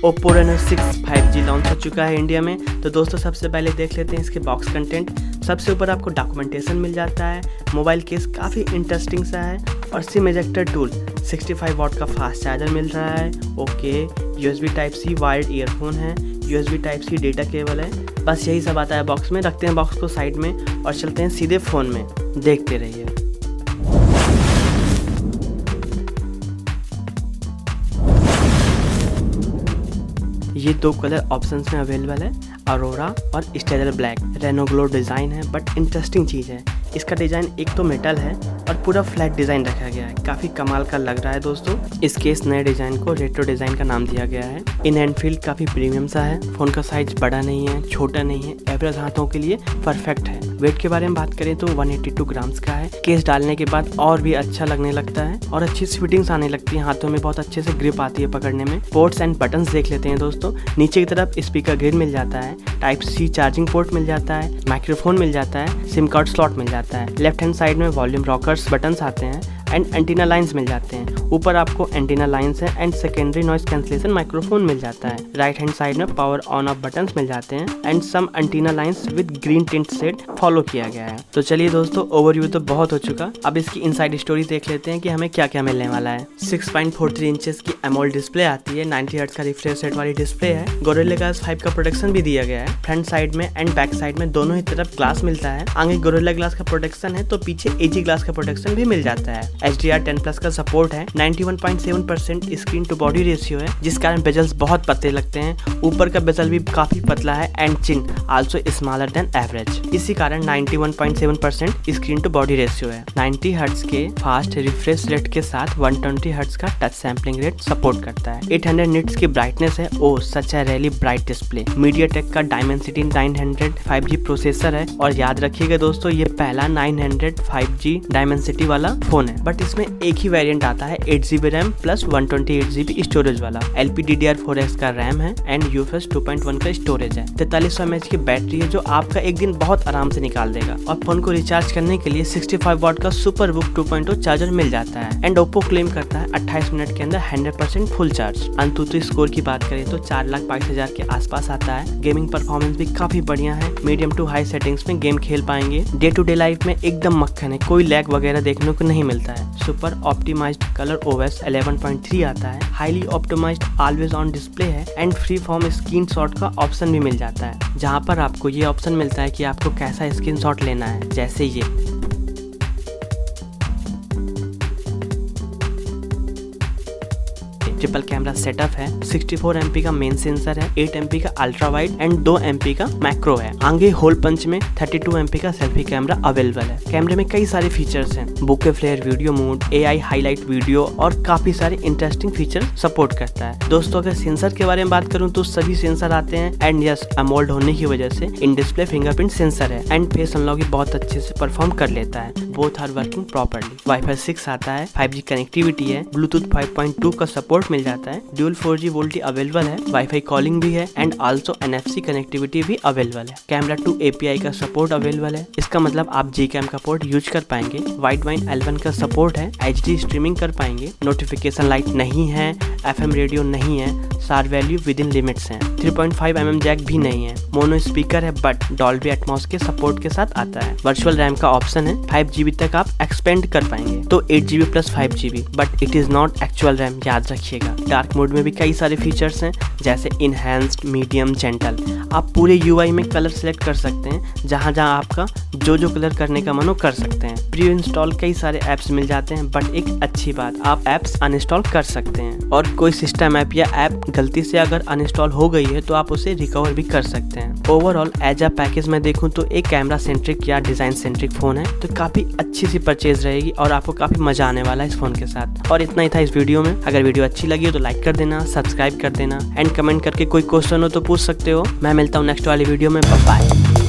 OPPO Reno6 5G launch हो चुका है इंडिया में। तो दोस्तों सबसे पहले देख लेते हैं इसके बॉक्स कंटेंट। सबसे ऊपर आपको डॉक्यूमेंटेशन मिल जाता है, मोबाइल केस काफ़ी इंटरेस्टिंग सा है और सिम इजेक्टर टूल, 65 वाट का फास्ट चार्जर मिल रहा है। Okay, USB Type-C wired earphone है, USB Type-C डेटा केबल है। बस यही सब आता है बॉक्स में। रखते हैं बॉक्स को साइड में और चलते हैं सीधे फ़ोन में, देखते रहिए। ये दो कलर ऑप्शंस में अवेलेबल है, अरोरा और stellar black. Reno glow design है बट इंटरेस्टिंग चीज़ है, इसका डिज़ाइन एक तो मेटल है और पूरा फ्लैट डिज़ाइन रखा गया है, काफ़ी कमाल का लग रहा है दोस्तों। इसके इस नए डिज़ाइन को रेट्रो डिज़ाइन का नाम दिया गया है। इन हैंड फील काफ़ी प्रीमियम सा है, फ़ोन का साइज बड़ा नहीं है, छोटा नहीं है, एवरेज हाथों के लिए परफेक्ट है। वेट के बारे में बात करें तो 182 ग्राम्स का है। केस डालने के बाद और भी अच्छा लगने लगता है और अच्छी फिटिंग्स आने लगती है, हाथों में बहुत अच्छे से ग्रिप आती है पकड़ने में। पोर्ट्स एंड बटन्स देख लेते हैं दोस्तों। नीचे की तरफ स्पीकर ग्रिल मिल जाता है, Type-C चार्जिंग पोर्ट मिल जाता है, माइक्रोफोन मिल जाता है, सिम कार्ड स्लॉट मिल जाता है। लेफ्ट हैंड साइड में वॉल्यूम रॉकर्स बटन्स आते हैं एंड एंटीना लाइंस मिल जाते हैं। ऊपर आपको एंटीना लाइंस है and secondary noise cancellation microphone मिल जाता है। राइट हैंड साइड में पावर ऑन ऑफ बटन्स मिल जाते हैं and some antenna lines with green tint shade follow किया गया है। तो चलिए दोस्तों, ओवरव्यू तो बहुत हो चुका, अब इसकी इनसाइड स्टोरी देख लेते हैं कि हमें क्या क्या मिलने वाला है। 6.43 इंचेस की एमोलेड डिस्प्ले आती है, 90 हर्ट्ज का रिफ्रेश रेट वाली डिस्प्ले है। गोरिल्ला ग्लास 5 का प्रोटेक्शन भी दिया गया है। फ्रंट साइड में एंड बैक साइड में दोनों ही तरफ ग्लास मिलता है। आगे गोरिल्ला ग्लास का प्रोटेक्शन है तो पीछे AG ग्लास का प्रोटेक्शन भी मिल जाता है। HDR10+ का सपोर्ट है। 91.7% स्क्रीन टू बॉडी रेशियो है, जिस कारण बेजल्स बहुत पतले लगते हैं। ऊपर का बेजल भी काफी पतला है and chin also smaller than average, इसी कारण 91.7% स्क्रीन टू बॉडी रेशियो है। 90 हर्ट्ज के फास्ट रिफ्रेश रेट के साथ 120 हर्ट्ज का टच सैम्पलिंग रेट सपोर्ट करता है। 800 निट्स की ब्राइटनेस है। Oh such a really bright display. MediaTek का Dimensity 900 5G प्रोसेसर है और याद रखिएगा दोस्तों, ये पहला 900 5G Dimensity वाला फोन है, बट इसमें एक ही वेरिएंट आता है 8GB RAM plus 128GB storage वाला। LPDDR4X का रैम है एंड UFS 2.1 का स्टोरेज है। 4300 mAh की बैटरी है जो आपका एक दिन बहुत आराम से निकाल देगा। और फोन को रिचार्ज करने के लिए 65 वाट का सुपर बुक 2.0 चार्जर मिल जाता है एंड OPPO क्लेम करता है 28 मिनट के अंदर 100% फुल चार्ज। अंतुतु स्कोर की बात करें तो 4,22,000 के आसपास आता है। गेमिंग परफॉर्मेंस भी काफी बढ़िया है, मीडियम टू हाई सेटिंग्स में गेम खेल पाएंगे। डे टू डे लाइफ में एकदम मक्खन है, कोई लैग वगैरह देखने को नहीं मिलता है। सुपर ऑप्टिमाइज्ड कलर OS 11.3 आता है। Highly optimized always on display है एंड फ्री फॉर्म स्क्रीनशॉट का ऑप्शन भी मिल जाता है, जहां पर आपको ये ऑप्शन मिलता है कि आपको कैसा स्क्रीनशॉट लेना है, जैसे ये। ट्रिपल कैमरा सेटअप है। 64 MP का मेन सेंसर है, 8 MP का अल्ट्रा वाइड एंड 2 MP का मैक्रो है। आगे होल पंच में 32 MP का सेल्फी कैमरा अवेलेबल है। कैमरे में कई सारे फीचर्स हैं, bokeh flare, video mode, AI highlight video और काफी सारे इंटरेस्टिंग फीचर सपोर्ट करता है। दोस्तों अगर सेंसर के बारे में बात करूँ तो सभी सेंसर आते हैं एंड यस, एमोल्ड होने की वजह से इन डिस्प्ले फिंगरप्रिंट सेंसर है एंड फेस अनलॉक बहुत अच्छे से परफॉर्म कर लेता है। Both are working properly. Wi-Fi 6 आता है, 5G कनेक्टिविटी है, ब्लूटूथ 5.2 का सपोर्ट मिल जाता है, ड्यूल 4G वोल्टी अवेलेबल है, वाईफाई कॉलिंग भी है एंड आल्सो NFC कनेक्टिविटी भी अवेलेबल है। कैमरा 2 API का सपोर्ट अवेलेबल है, इसका मतलब आप Gcam का पोर्ट यूज कर पाएंगे। वाइड वाइन L1 का सपोर्ट है, HD स्ट्रीमिंग कर पाएंगे। नोटिफिकेशन लाइट नहीं है, FM रेडियो नहीं है, सार वैल्यू विद इन लिमिट्स है। 3.5 mm जैक भी नहीं है। मोनो स्पीकर है बट डॉल्बी एटमॉस के सपोर्ट के साथ आता है। वर्चुअल रैम का ऑप्शन है, 5GB तक आप एक्सपेंड कर पाएंगे, तो 8GB plus 5GB, but it is not actual RAM, याद रखिएगा। डार्क मोड में भी कई सारे फीचर्स हैं, जैसे इनहैंस्ड, मीडियम, जेंटल। आप पूरे UI में कलर सेलेक्ट कर सकते हैं, जहां जहां आपका जो कलर करने का मन हो कर सकते हैं। प्री इंस्टॉल कई सारे ऐप्स मिल जाते हैं, बट एक अच्छी बात, आप ऐप्स अनइंस्टॉल कर सकते हैं और कोई सिस्टम ऐप या ऐप गलती से अगर अनइंस्टॉल हो गई है तो आप उसे रिकवर भी कर सकते हैं। ओवरऑल एज अ पैकेज में देखूं तो एक कैमरा सेंट्रिक या डिजाइन सेंट्रिक फोन है, तो काफी अच्छी सी परचेज रहेगी और आपको काफी मजा आने वाला है इस फोन के साथ। और इतना ही था इस वीडियो में। अगर वीडियो अच्छी लगी हो तो लाइक कर देना, सब्सक्राइब कर देना एंड कमेंट करके कोई क्वेश्चन हो तो पूछ सकते हो। मैं मिलता हूँ नेक्स्ट वाली वीडियो में। Bye bye.